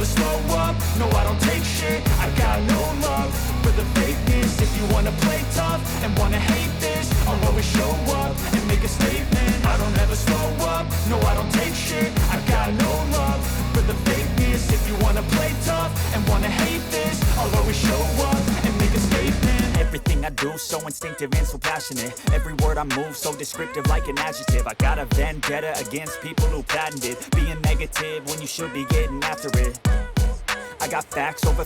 never slow up, no I don't take shit. I got no love for the fakeness. If you wanna play tough and wanna hate this, I'll always show up and make a statement. I don't ever slow up, no I don't take shit. I got no love for the fakeness. If you wanna play tough and wanna hate this, I'll always show up and make a statement. Everything I do so instinctive and so passionate. Every word I move so descriptive like an adjective. I got a vendetta against people who patented being negative when you should be getting after it. I got facts over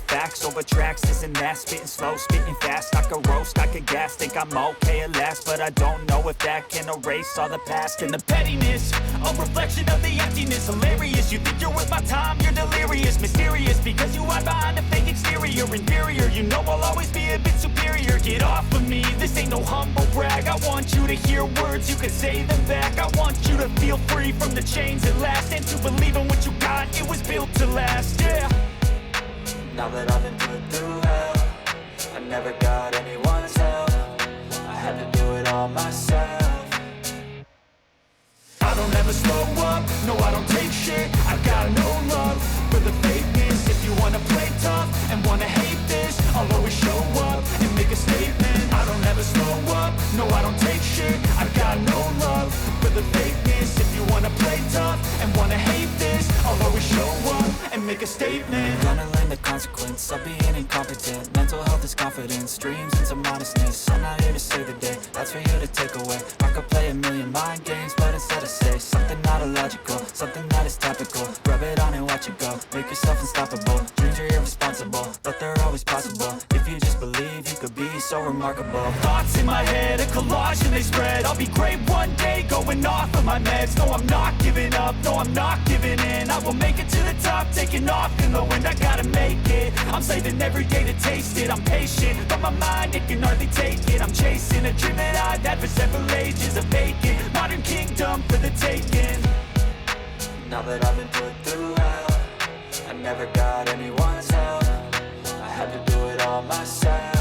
tracks, this and that. Spitting slow, spitting fast. I could roast, I could gas. Think I'm okay at last, but I don't know if that can erase all the past. And the pettiness, a reflection of the emptiness. Hilarious, you think you're worth my time, you're delirious. Mysterious, because you hide behind a fake exterior. Inferior, you know I'll always be a bit superior. Get off of me, this ain't no humble brag. I want you to hear words, you can say them back. I want you to feel free from the chains at last, and to believe in what you got, it was built to last, yeah. Now that I've been put through hell, I never got anyone's help. I had to do it all myself. I don't ever slow up, no I don't take shit. I got no love for the fakeness. If you wanna play tough and make a statement. Gonna learn the consequence of being incompetent. Mental health is confidence, dreams and some honestness. I'm not here to save the day, that's for you to take away. I could play a million mind games, but instead I say something not illogical, something that is topical. Rub it on and watch it go, make yourself unstoppable. Dreams are irresponsible, but they're always possible. If you just believe, you could be so remarkable. Thoughts in my head, a collage and they spread. I'll be great one day, going off of my meds. No, I'm not giving up, no, I'm not giving in. I will make it to the top, taking off in the wind. I gotta make it, I'm saving every day to taste it. I'm patient, but my mind, it can hardly take it. I'm chasing a dream that I've had for several ages. A vacant, modern kingdom for the taking. Now that I've been put through hell, I never got anyone's help. I had to do it all myself.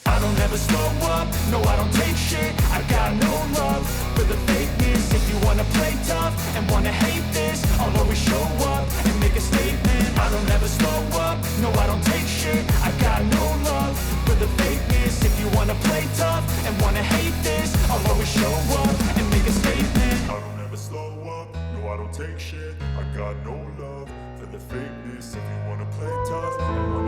I don't ever slow up, no I don't take shit. I got no love for the fakeness. If you wanna play tough and wanna hate this, I'll always show up and make a statement. I don't ever slow up, no I don't take shit. I got no love for the fakeness. If you wanna play tough and wanna hate this, I'll always show up and make a statement. I don't ever slow up, no I don't take shit. I got no love for the fakeness. If you wanna play tough and